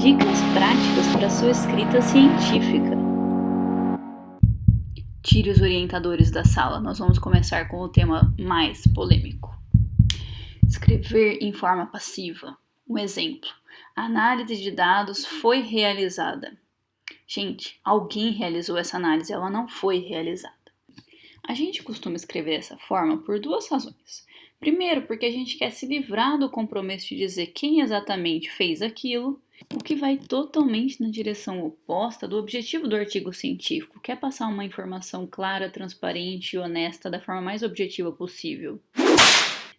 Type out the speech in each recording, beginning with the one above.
Dicas práticas para sua escrita científica. Tire os orientadores da sala, nós vamos começar com o tema mais polêmico. Escrever em forma passiva. Um exemplo: a análise de dados foi realizada. Gente, alguém realizou essa análise, ela não foi realizada. A gente costuma escrever dessa forma por duas razões. Primeiro, porque a gente quer se livrar do compromisso de dizer quem exatamente fez aquilo, o que vai totalmente na direção oposta do objetivo do artigo científico, que é passar uma informação clara, transparente e honesta da forma mais objetiva possível.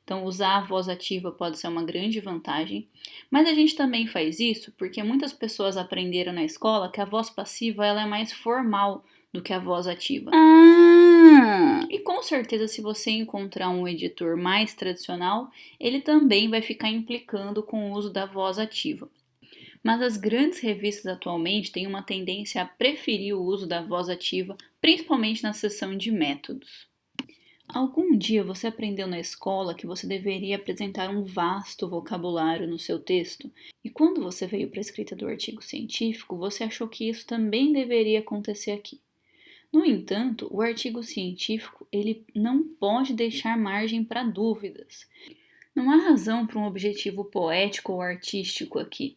Então, usar a voz ativa pode ser uma grande vantagem, mas a gente também faz isso porque muitas pessoas aprenderam na escola que a voz passiva ela é mais formal do que a voz ativa. E com certeza, se você encontrar um editor mais tradicional, ele também vai ficar implicando com o uso da voz ativa. Mas as grandes revistas atualmente têm uma tendência a preferir o uso da voz ativa, principalmente na seção de métodos. Algum dia você aprendeu na escola que você deveria apresentar um vasto vocabulário no seu texto, e quando você veio para a escrita do artigo científico, você achou que isso também deveria acontecer aqui. No entanto, o artigo científico ele não pode deixar margem para dúvidas. Não há razão para um objetivo poético ou artístico aqui.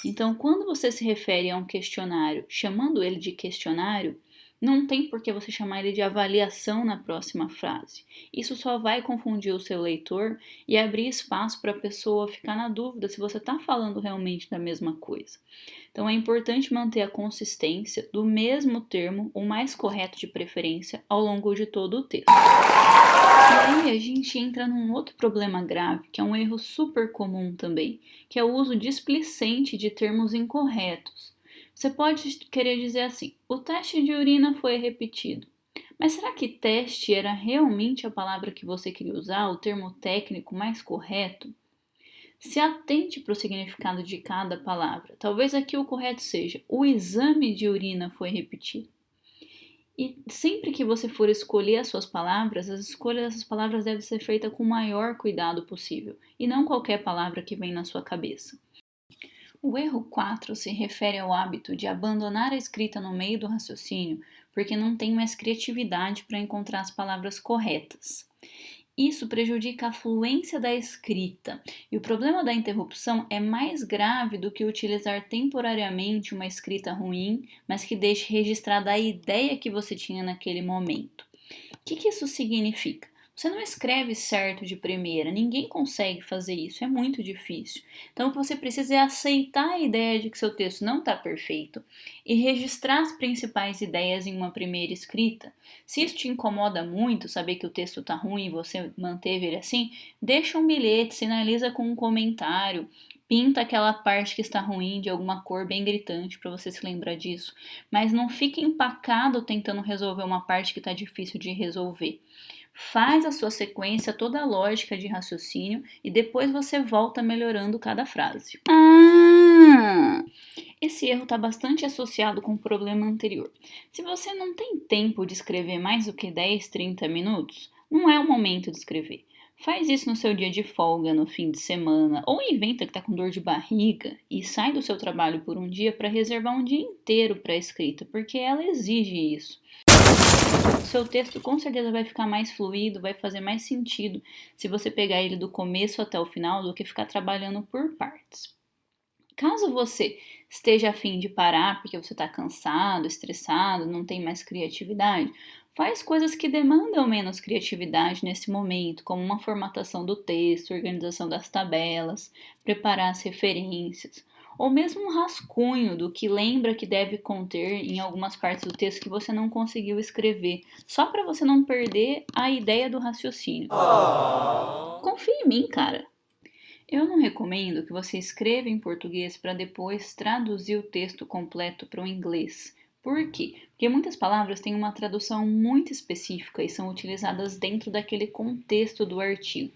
Então, quando você se refere a um questionário, chamando ele de questionário, não tem por que você chamar ele de avaliação na próxima frase. Isso só vai confundir o seu leitor e abrir espaço para a pessoa ficar na dúvida se você está falando realmente da mesma coisa. Então é importante manter a consistência do mesmo termo, o mais correto de preferência, ao longo de todo o texto. E aí a gente entra num outro problema grave, que é um erro super comum também, que é o uso displicente de termos incorretos. Você pode querer dizer assim: o teste de urina foi repetido. Mas será que teste era realmente a palavra que você queria usar, o termo técnico mais correto? Se atente para o significado de cada palavra. Talvez aqui o correto seja: o exame de urina foi repetido. E sempre que você for escolher as suas palavras, as escolhas dessas palavras devem ser feitas com o maior cuidado possível, e não qualquer palavra que vem na sua cabeça. O erro 4 se refere ao hábito de abandonar a escrita no meio do raciocínio porque não tem mais criatividade para encontrar as palavras corretas. Isso prejudica a fluência da escrita, e o problema da interrupção é mais grave do que utilizar temporariamente uma escrita ruim, mas que deixe registrada a ideia que você tinha naquele momento. O que isso significa? Você não escreve certo de primeira, ninguém consegue fazer isso, é muito difícil. Então o que você precisa é aceitar a ideia de que seu texto não está perfeito e registrar as principais ideias em uma primeira escrita. Se isso te incomoda muito, saber que o texto está ruim e você manteve ele assim, deixa um bilhete, sinaliza com um comentário, pinta aquela parte que está ruim de alguma cor bem gritante para você se lembrar disso. Mas não fique empacado tentando resolver uma parte que está difícil de resolver. Faz a sua sequência, toda a lógica de raciocínio e depois você volta melhorando cada frase. Esse erro está bastante associado com o problema anterior. Se você não tem tempo de escrever mais do que 10, 30 minutos, não é o momento de escrever. Faz isso no seu dia de folga, no fim de semana, ou inventa que está com dor de barriga e sai do seu trabalho por um dia para reservar um dia inteiro para a escrita, porque ela exige isso. O seu texto com certeza vai ficar mais fluido, vai fazer mais sentido se você pegar ele do começo até o final do que ficar trabalhando por partes. Caso você esteja a fim de parar porque você está cansado, estressado, não tem mais criatividade, faz coisas que demandam menos criatividade nesse momento, como uma formatação do texto, organização das tabelas, preparar as referências, ou mesmo um rascunho do que lembra que deve conter em algumas partes do texto que você não conseguiu escrever, só para você não perder a ideia do raciocínio. Confia em mim, cara. Eu não recomendo que você escreva em português para depois traduzir o texto completo para o inglês. Por quê? Porque muitas palavras têm uma tradução muito específica e são utilizadas dentro daquele contexto do artigo.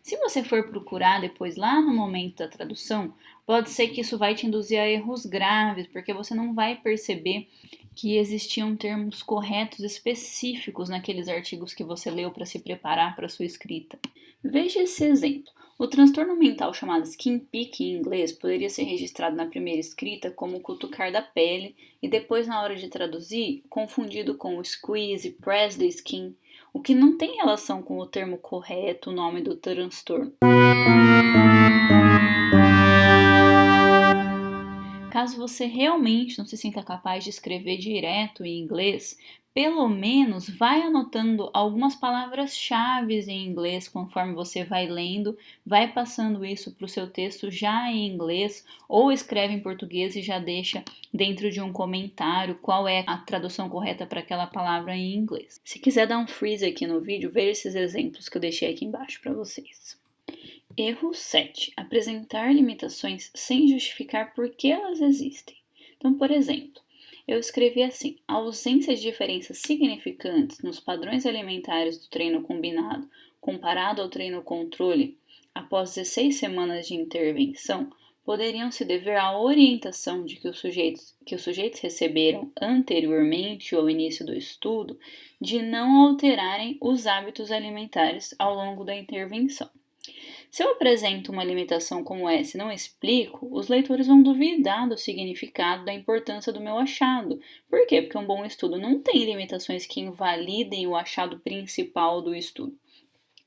Se você for procurar depois lá no momento da tradução, pode ser que isso vai te induzir a erros graves, porque você não vai perceber que existiam termos corretos específicos naqueles artigos que você leu para se preparar para a sua escrita. Veja esse exemplo. O transtorno mental chamado skin pick em inglês poderia ser registrado na primeira escrita como cutucar da pele e depois, na hora de traduzir, confundido com squeeze, press the skin, o que não tem relação com o termo correto, o nome do transtorno. Caso você realmente não se sinta capaz de escrever direto em inglês, pelo menos vai anotando algumas palavras-chave em inglês conforme você vai lendo, vai passando isso para o seu texto já em inglês ou escreve em português e já deixa dentro de um comentário qual é a tradução correta para aquela palavra em inglês. Se quiser dar um freeze aqui no vídeo, veja esses exemplos que eu deixei aqui embaixo para vocês. Erro 7. Apresentar limitações sem justificar por que elas existem. Então, por exemplo, eu escrevi assim: a ausência de diferenças significantes nos padrões alimentares do treino combinado comparado ao treino controle após 16 semanas de intervenção poderiam se dever à orientação que os sujeitos receberam anteriormente ao início do estudo de não alterarem os hábitos alimentares ao longo da intervenção. Se eu apresento uma limitação como essa e não explico, os leitores vão duvidar do significado, da importância do meu achado. Por quê? Porque um bom estudo não tem limitações que invalidem o achado principal do estudo.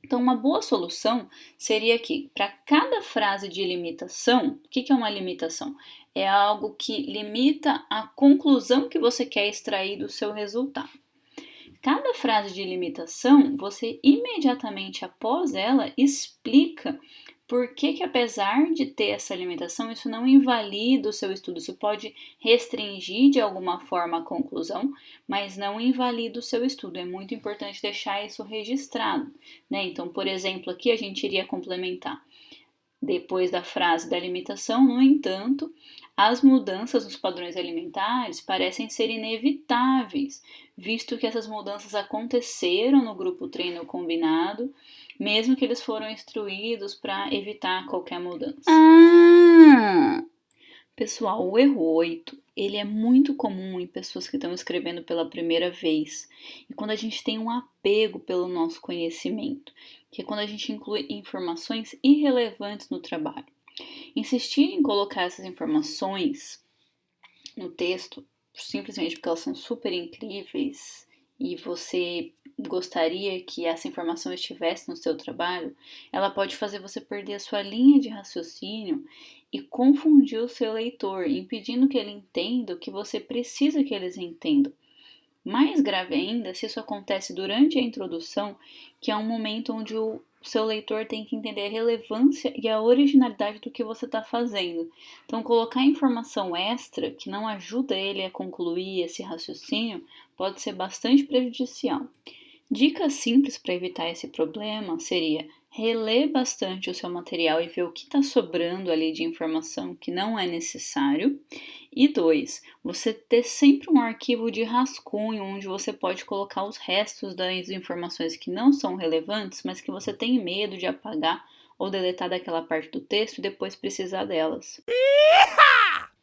Então, uma boa solução seria que, para cada frase de limitação, o que é uma limitação? É algo que limita a conclusão que você quer extrair do seu resultado. Cada frase de limitação, você imediatamente após ela explica por que apesar de ter essa limitação, isso não invalida o seu estudo. Isso pode restringir de alguma forma a conclusão, mas não invalida o seu estudo. É muito importante deixar isso registrado, né? Então, por exemplo, aqui a gente iria complementar. Depois da frase da limitação, no entanto, as mudanças nos padrões alimentares parecem ser inevitáveis, visto que essas mudanças aconteceram no grupo treino combinado, mesmo que eles foram instruídos para evitar qualquer mudança. Pessoal, o erro 8, ele é muito comum em pessoas que estão escrevendo pela primeira vez. E quando a gente tem um apego pelo nosso conhecimento, que é quando a gente inclui informações irrelevantes no trabalho. Insistir em colocar essas informações no texto, simplesmente porque elas são super incríveis e você gostaria que essa informação estivesse no seu trabalho, ela pode fazer você perder a sua linha de raciocínio e confundir o seu leitor, impedindo que ele entenda o que você precisa que eles entendam. Mais grave ainda se isso acontece durante a introdução, que é um momento onde o seu leitor tem que entender a relevância e a originalidade do que você está fazendo. Então, colocar informação extra que não ajuda ele a concluir esse raciocínio pode ser bastante prejudicial. Dicas simples para evitar esse problema seria reler bastante o seu material e ver o que está sobrando ali de informação que não é necessário. E 2, você ter sempre um arquivo de rascunho onde você pode colocar os restos das informações que não são relevantes, mas que você tem medo de apagar ou deletar daquela parte do texto e depois precisar delas.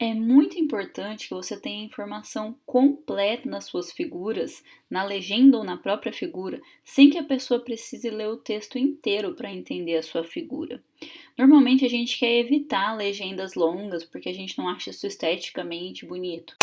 É muito importante que você tenha informação completa nas suas figuras, na legenda ou na própria figura, sem que a pessoa precise ler o texto inteiro para entender a sua figura. Normalmente a gente quer evitar legendas longas porque a gente não acha isso esteticamente bonito.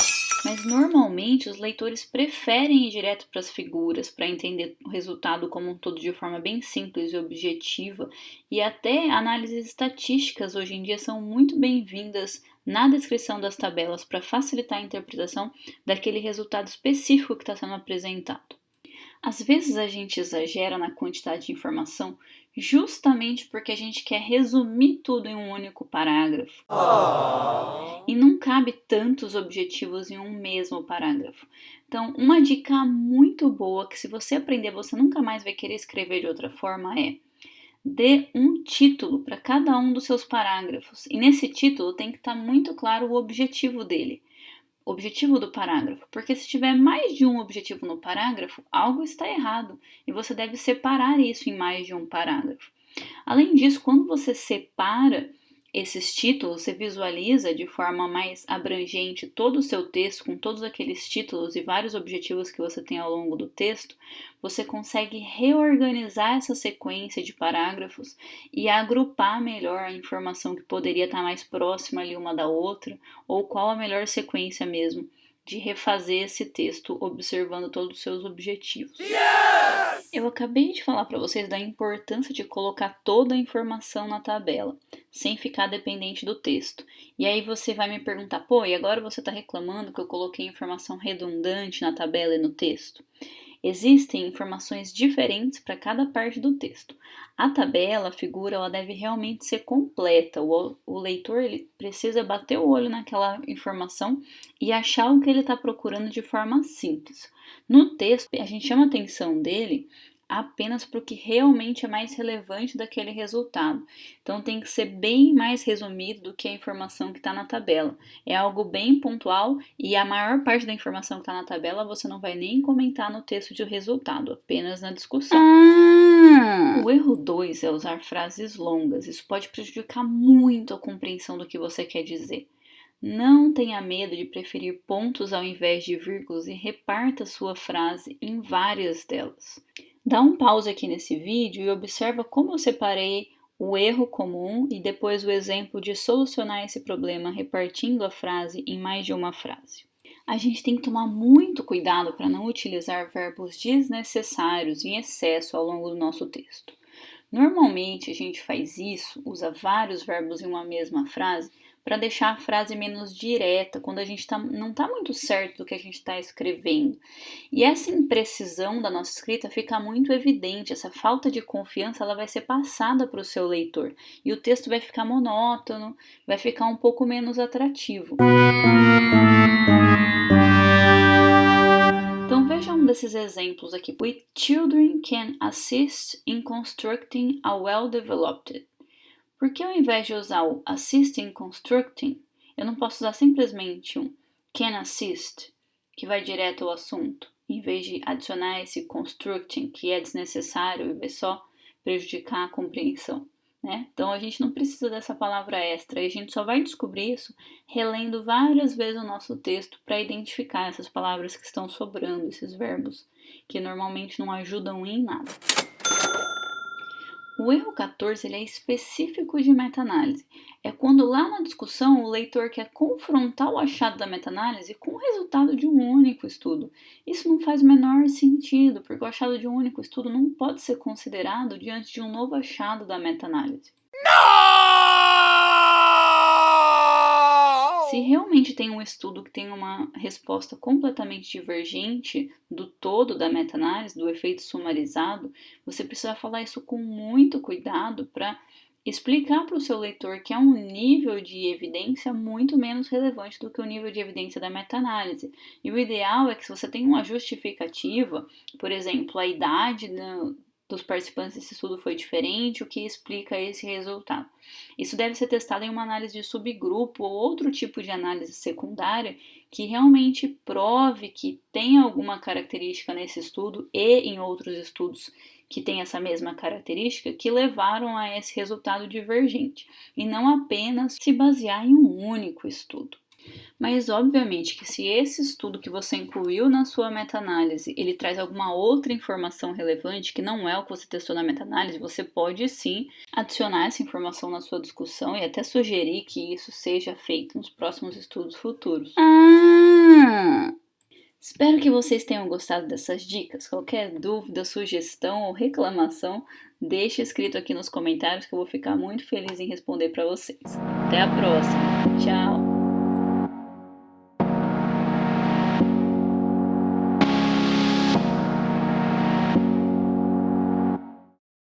Mas normalmente os leitores preferem ir direto para as figuras para entender o resultado como um todo de forma bem simples e objetiva, e até análises estatísticas hoje em dia são muito bem-vindas na descrição das tabelas para facilitar a interpretação daquele resultado específico que está sendo apresentado. Às vezes a gente exagera na quantidade de informação justamente porque a gente quer resumir tudo em um único parágrafo. E não cabe tantos objetivos em um mesmo parágrafo. Então, uma dica muito boa que se você aprender você nunca mais vai querer escrever de outra forma é: dê um título para cada um dos seus parágrafos. E nesse título tem que estar muito claro o objetivo dele. O objetivo do parágrafo, porque se tiver mais de um objetivo no parágrafo, algo está errado e você deve separar isso em mais de um parágrafo. Além disso, quando você separa esses títulos, você visualiza de forma mais abrangente todo o seu texto, com todos aqueles títulos e vários objetivos que você tem ao longo do texto, você consegue reorganizar essa sequência de parágrafos e agrupar melhor a informação que poderia estar mais próxima ali uma da outra, ou qual a melhor sequência mesmo de refazer esse texto observando todos os seus objetivos. Yes! Eu acabei de falar para vocês da importância de colocar toda a informação na tabela, sem ficar dependente do texto. E aí você vai me perguntar, pô, e agora você está reclamando que eu coloquei informação redundante na tabela e no texto? Existem informações diferentes para cada parte do texto. A tabela, a figura, ela deve realmente ser completa. O leitor ele precisa bater o olho naquela informação e achar o que ele está procurando de forma simples. No texto, a gente chama a atenção dele apenas para o que realmente é mais relevante daquele resultado. Então tem que ser bem mais resumido do que a informação que está na tabela. É algo bem pontual e a maior parte da informação que está na tabela você não vai nem comentar no texto de resultado, apenas na discussão. O erro 2 é usar frases longas. Isso pode prejudicar muito a compreensão do que você quer dizer. Não tenha medo de preferir pontos ao invés de vírgulas e reparta sua frase em várias delas. Dá um pause aqui nesse vídeo e observa como eu separei o erro comum e depois o exemplo de solucionar esse problema repartindo a frase em mais de uma frase. A gente tem que tomar muito cuidado para não utilizar verbos desnecessários em excesso ao longo do nosso texto. Normalmente a gente faz isso, usa vários verbos em uma mesma frase, para deixar a frase menos direta, quando a gente não está muito certo do que a gente está escrevendo. E essa imprecisão da nossa escrita fica muito evidente, essa falta de confiança ela vai ser passada para o seu leitor, e o texto vai ficar monótono, vai ficar um pouco menos atrativo. Então veja um desses exemplos aqui. With children can assist in constructing a well-developed. Por que ao invés de usar o assist in constructing, eu não posso usar simplesmente um can assist, que vai direto ao assunto, em vez de adicionar esse constructing, que é desnecessário e vai só prejudicar a compreensão, né? Então a gente não precisa dessa palavra extra e a gente só vai descobrir isso relendo várias vezes o nosso texto para identificar essas palavras que estão sobrando, esses verbos que normalmente não ajudam em nada. O erro 14 ele é específico de meta-análise. É quando lá na discussão o leitor quer confrontar o achado da meta-análise com o resultado de um único estudo. Isso não faz o menor sentido, porque o achado de um único estudo não pode ser considerado diante de um novo achado da meta-análise. Se realmente tem um estudo que tem uma resposta completamente divergente do todo da meta-análise, do efeito sumarizado, você precisa falar isso com muito cuidado para explicar para o seu leitor que é um nível de evidência muito menos relevante do que o nível de evidência da meta-análise. E o ideal é que se você tem uma justificativa, por exemplo, a idade dos participantes desse estudo foi diferente, o que explica esse resultado. Isso deve ser testado em uma análise de subgrupo ou outro tipo de análise secundária que realmente prove que tem alguma característica nesse estudo e em outros estudos que tem essa mesma característica que levaram a esse resultado divergente, e não apenas se basear em um único estudo. Mas, obviamente, que se esse estudo que você incluiu na sua meta-análise, ele traz alguma outra informação relevante que não é o que você testou na meta-análise, você pode sim adicionar essa informação na sua discussão e até sugerir que isso seja feito nos próximos estudos futuros. Espero que vocês tenham gostado dessas dicas. Qualquer dúvida, sugestão ou reclamação, deixe escrito aqui nos comentários que eu vou ficar muito feliz em responder para vocês. Até a próxima. Tchau!